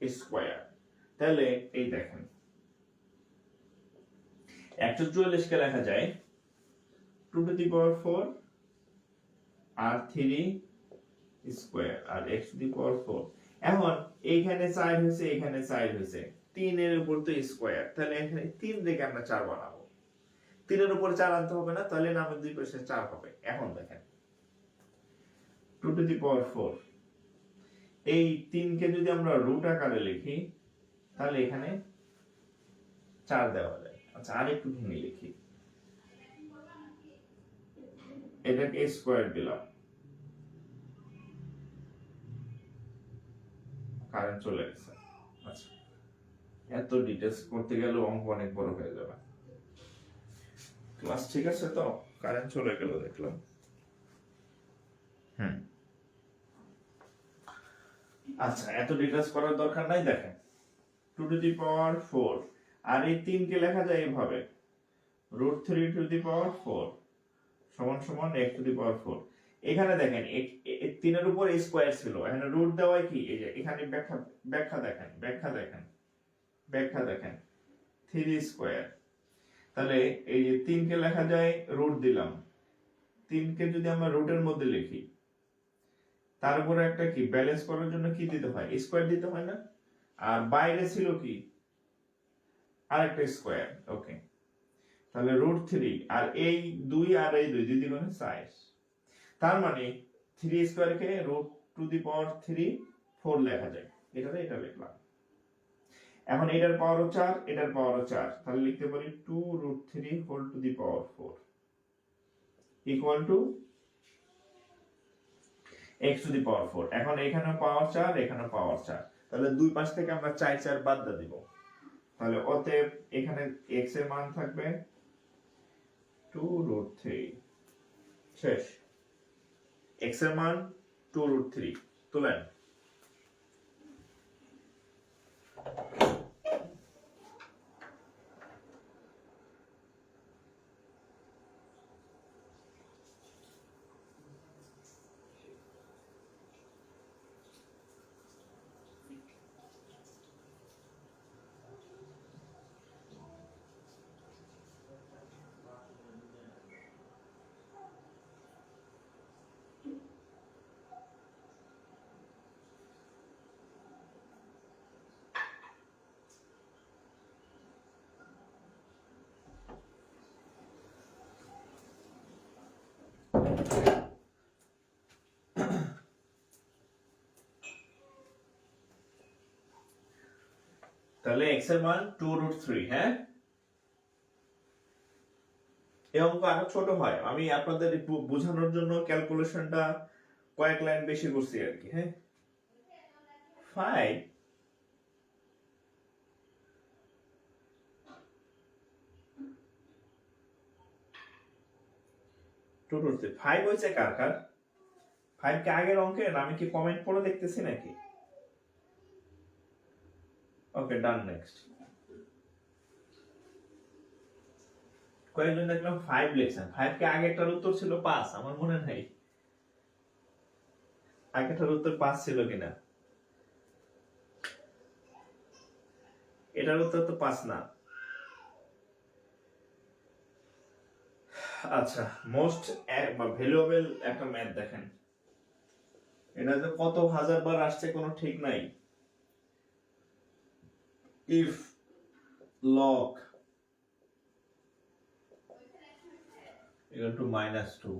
S1: স্কয়ার। তাহলে এই দেখেন 144 কে লেখা যায় 2 টু দি পাওয়ার 4 আর 3 স্কয়ার আর x টু দি পাওয়ার 4। এখন এইখানে 4 হইছে, এখানে 4 হইছে, 3 এর উপর তো স্কয়ার, তাহলে এখানে 3 থেকে আমরা 4 বানাবো। 3 এর উপর 4 আনতে হবে না, তাহলে নামের দুই পাশে 4 হবে। এখন দেখেন 2 টু দি পাওয়ার 4, এই 3 কে যদি আমরা রুট আকারে লিখি তাহলে এখানে 4 দেওয়া যায়। আচ্ছা আর একটু ভেঙে লিখি, এটাকে স্কয়ার দিলাম, কারেন্ট চলে গেছে। আচ্ছা এত ডিটেইলস করতে গেলে অঙ্ক অনেক বড় হয়ে যাবে। ক্লাস ঠিক আছে তো? কারেন্ট চলে গেল দেখলাম। আচ্ছা এত ডিটেইলস করার দরকার নাই। দেখেন 2 টু দি পাওয়ার 4 আর এই 3 কে লেখা যায় এইভাবে √3 টু দি পাওয়ার 4 সমান সমান x টু দি পাওয়ার 4। এখানে দেখেন 3 এর উপর স্কয়ার ছিল, এখানে রুট দেওয়া কি, এই যে এখানে ব্যাখ্যা দেখেন, ব্যাখ্যা দেখেন 3 স্কয়ার। তাহলে এই যে 3 কে লেখা যায়, রুট দিলাম, 3 কে যদি আমরা রুটের মধ্যে লিখি তার উপরে একটা কি ব্যালেন্স করার জন্য কি দিতে হয়, স্কয়ার দিতে হয় না। আর বাইরে ছিল কি আরেকটা স্কয়ার, ওকে। তাহলে √3 আর এই 2 আর এই 2 দুই দ্বিগুণে 4, তার মানে 3 স্কয়ার কে √2 4 লেখা যায়। এটা লিখলাম। এখন এটার পাওয়ারও 4, এটার পাওয়ারও 4, তাহলে লিখতে পারি 2√3 whole to the power 4 equal to x to the power 4। এখন এখানে পাওয়ার 4, এখানে পাওয়ার 4, তাহলে দুই পাশ থেকে আমরা 4 4 বাদ দিয়ে দিব। তাহলে অতএব এখানে x এর মান থাকবে 2√3, শেষ। x এর মান 2√3 তুলেন। তাহলে x এর মান 2√3, হ্যাঁ? এই অঙ্ক আরো ছোট হয়, আমি আপনাদের বোঝানোর জন্য ক্যালকুলেশনটা কয়েক লাইন বেশি করছি আর কি, হ্যাঁ? 5 2√3 5 হয়েছে কার কার? 5 কে আগের অঙ্কের, আমি কি কমেন্ট পড়ে দেখতেছি নাকি? ওকে, ডান, নেক্সট। কয়েকজন দেখলাম 5 লিখছেন। 5 কে আগেরটার উত্তর ছিল 5, আমার মনে নাই আগেরটার উত্তর 5 ছিল কিনা। এটার উত্তর তো 5 না। আচ্ছা, মোস্ট ভ্যালুয়েবল একটা ম্যাথ দেখেন, এটা যে কত হাজার বার আসছে কোনো ঠিক নাই। If log equal to -2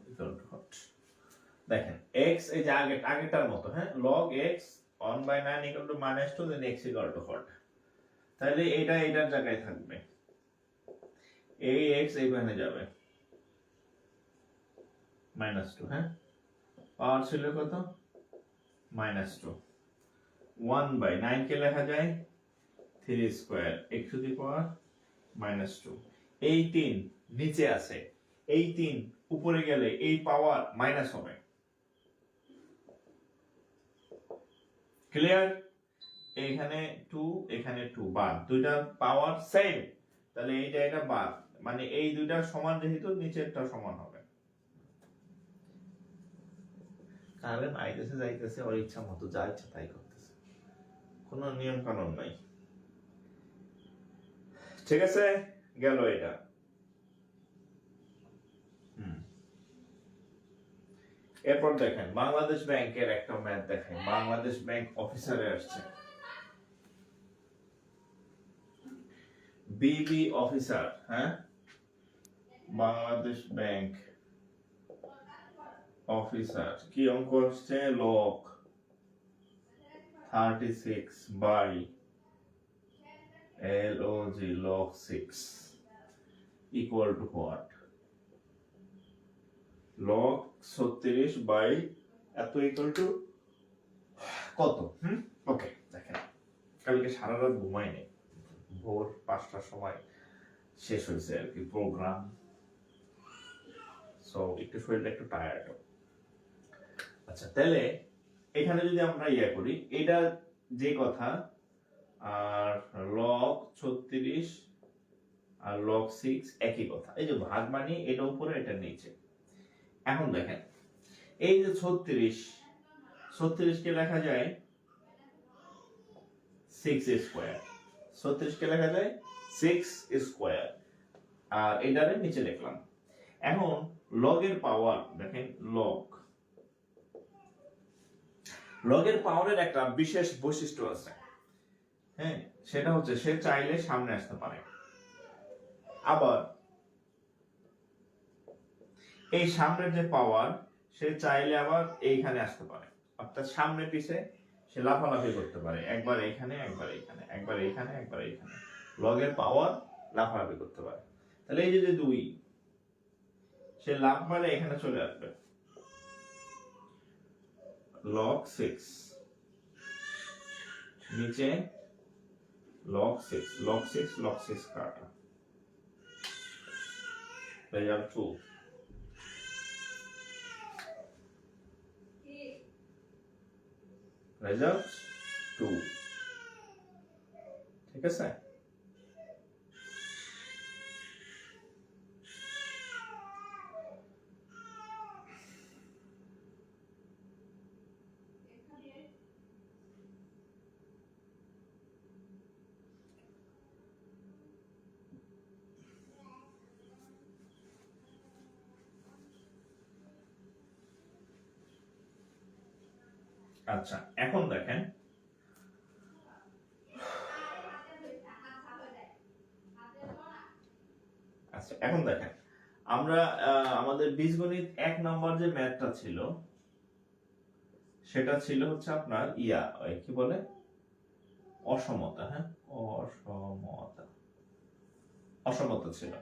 S1: equal to what? দেখেন x এই যে আগেরটার মতো, হ্যাঁ, log x 1/9 equal to -2, then x equal to what? তাহলে এটা এটার জায়গায় থাকবে, এই x এইখানে যাবে -2, হ্যাঁ? পাওয়ার ছিল কত? -2। 1/9 কে লেখা যায় 3 স্কয়ার x টু দি পাওয়ার -2। এই 3 নিচে আছে, এই 3 উপরে গেলে এই পাওয়ার মাইনাস হবে। ক্লিয়ার? এখানে 2 এখানে 2 বাদ, দুইটা পাওয়ার সেম, তাহলে এইটা এটা বাদ, মানে এই দুইটা সমান যেহেতু নিচেরটা সমান হবে। কারণ আইতেছে যাইতেছে ওর ইচ্ছা মতো যা ইচ্ছা তাই করতেছে, কোনো নিয়ম কানুন নাই। ঠিক আছে, গেল এটা। এরপর দেখেন বাংলাদেশ ব্যাংকের একটা ম্যাথ দেখেন, বাংলাদেশ ব্যাংক অফিসারে আসছে, বিবি অফিসার, হ্যাঁ, বাংলাদেশ ব্যাংক অফিসার, কি অঙ্ক আসছে? log 36 by log log 6 equal to what? log 36 by এত ইকুয়াল টু কত? ওকে, দেখেন কালকে সারা রাত ঘুমাইনি, ভোর 5টার সময় শেষ হয়েছে আর কি প্রোগ্রাম, সো একটু শরীরটা একটু টায়ার্ড। আচ্ছা, তাহলে এখানে যদি আমরা করি, এটা যে কথা, আর log 36 আর log 6 একই কথা, এই যে ভাগ মানে এটা উপরে এটা নিচে। এখন দেখেন এই যে 36 কে লেখা যায় 6 স্কয়ার, 36 কে লেখা যায় 6 স্কয়ার, আর এটারে নিচে লিখলাম। এখন log এর পাওয়ার দেখেন, log এর পাওয়ারের একটা বিশেষ বৈশিষ্ট্য আছে, হ্যাঁ, সেটা হচ্ছে সে চাইলে সামনে আসতে পারে, আবার এই সামনের যে পাওয়ার সে চাইলে আবার এইখানে আসতে পারে, অর্থাৎ সামনে পিছে সে লাফালাফি করতে পারে, একবার এইখানে একবার এইখানে একবার এইখানে একবার এইখানে, লগের পাওয়ার লাফালাফি করতে পারে। তাহলে এই যে 2 সে লাফ মারে এখানে চলে আসবে, log 6 নিচে log 6 log 6 log 6 কাটা, রেজাল্ট 2, রেজাল্ট 2। ঠিক আছে, আচ্ছা এখন দেখেন, আচ্ছা এখন দেখেন আমরা আমাদের বীজগণিত 1 নম্বর যে ম্যাথটা ছিল সেটা ছিল হচ্ছে আপনার কি বলে, অসমতা। হ্যাঁ, অসমতা ছিল।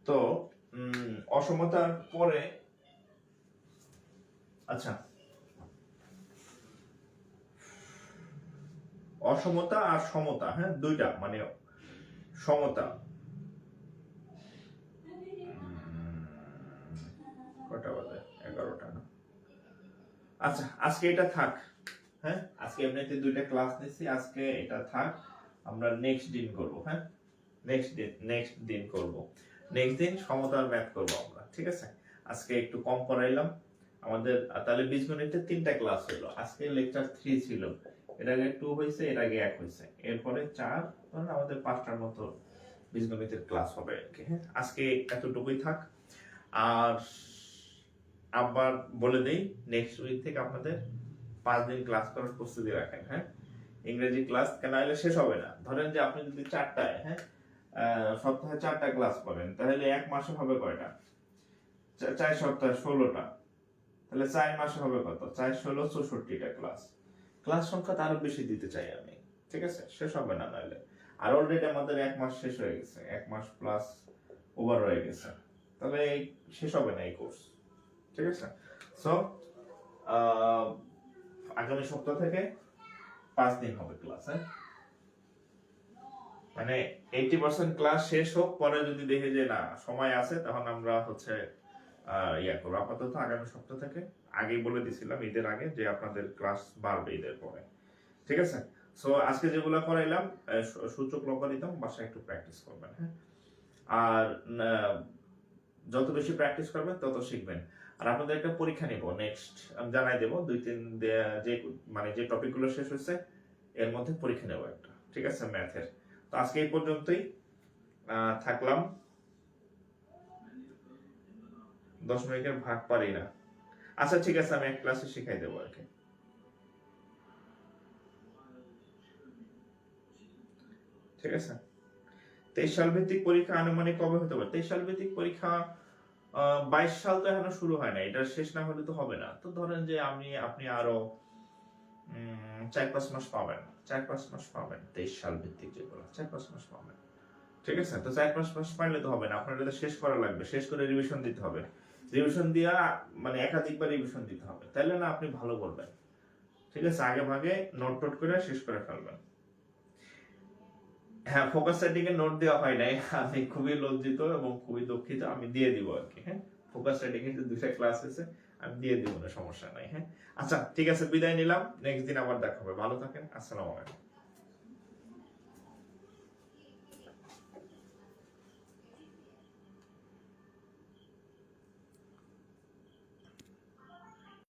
S1: তো অসমতার পরে আচ্ছা, অসমতা আর সমতা, হ্যাঁ দুইটা, মানে সমতা কটা বাজে, 11টা না। আচ্ছা, আজকে এটা থাক। হ্যাঁ, আজকে এমনিতে দুইটা ক্লাস নিচ্ছি, আজকে এটা থাক, আমরা নেক্সট দিন করব। হ্যাঁ, নেক্সট দিন করব, নেক্সট দিন সমতার ম্যাথ করব আমরা, ঠিক আছে? আজকে একটু কম করাইলাম আমাদের। তাহলে বীজগণিতের 3টা ক্লাস হলো, আজকে লেকচার 3 ছিল, এর আগে 2 হয়েছে, এর আগে 1 হয়েছে, এরপরে 4, মানে আমাদের 5টার মতো বীজগণিতের ক্লাস হবে আর কি। হ্যাঁ, আজকে এতটুকুই থাক। আর আবার বলে দেই, নেক্সট উইক থেকে আপনাদের 5 দিন ক্লাস করার প্রস্তুতি রাখেন। হ্যাঁ, ইংরেজি ক্লাস কেন হলে শেষ হবে না। ধরেন যে আপনি যদি 4টায়, হ্যাঁ, সপ্তাহে 4টা ক্লাস করেন, তাহলে 1 মাসে হবে কয়টা? 4 সপ্তাহে 16টা, তাহলে 4 মাসে হবে কত? 4 16 64টা ক্লাস। ক্লাস সংখ্যা তো আরো বেশি দিতে চাই আমি, ঠিক আছে? শেষ হবে না নাহলে। আর অলরেডি আমাদের 1 মাস শেষ হয়ে গেছে, 1 মাস প্লাস ওভার হয়ে গেছে, তাহলে শেষ হবে না এই কোর্স, ঠিক আছে? সো আগামী সপ্তাহ থেকে 5 দিন হবে ক্লাস। হ্যাঁ, মানে 80% ক্লাস শেষ হোক, পরে যদি দেখে যে না সময় আছে, তখন আমরা হচ্ছে করবো। আপাতত আগামী সপ্তাহ থেকে, আগেই বলে দিছিলাম ঈদের আগে, যে আপনাদের ক্লাস বাড়বে ঈদের পরে, ঠিক আছে? সো আজকে যেগুলো করাইলাম, সূচক লগারিদম বাসায় একটু প্র্যাকটিস করবেন। হ্যাঁ, আর যত বেশি প্র্যাকটিস করবেন তত শিখবেন। আর আপনাদের একটা পরীক্ষা নিব নেক্সট, আমি জানাই দেবো 2-3 যে মানে যে টপিকগুলো শেষ হয়েছে এর মধ্যে পরীক্ষা নেব একটা, ঠিক আছে, ম্যাথের। তো আজকে এই পর্যন্তই থাকলাম। 10 মিনিটের ভাগ পারি না। আচ্ছা ঠিক আছে, আমি এক ক্লাসে শিখাই দেবো আর কি, ঠিক আছে? 23 সাল ভিত্তিক পরীক্ষা আনুমানিক কবে হতে পারে? 23 সাল ভিত্তিক পরীক্ষা 22 সাল তো এখনো শুরু হয় না, এটা শেষ না হলে তো হবে না। তো ধরেন যে আপনি আরো 4-5 মাস পাবেন, 4-5 মাস পাবেন 23 সাল ভিত্তিক যেগুলো, 4-5 মাস পাবেন, ঠিক আছে? তো 4-5 মাস পাইলে তো হবে না, আপনার এটা শেষ করা লাগবে, শেষ করে রিভিশন দিতে হবে। রিভিশন দিয়া মানে একাধিকবার রিভিশন দিতে হবে, তাইলে না আপনি ভালো করবেন, ঠিক আছে? আগে ভাগে নোট করে শেষ করে ফেলবেন। হ্যাঁ, ফোকাস সেটিং এর নোট দেওয়া হয় নাই, আমি খুবই লজ্জিত এবং খুবই দুঃখিত, আমি দিয়ে দিব আর কি। হ্যাঁ, ফোকাস সেটিং এর 2টা ক্লাস আছে, আমি দিয়ে দিব, না সমস্যা নাই। হ্যাঁ, আচ্ছা ঠিক আছে, বিদায় নিলাম, নেক্সট দিন আবার দেখা হবে, ভালো থাকেন, আসসালামু আলাইকুম।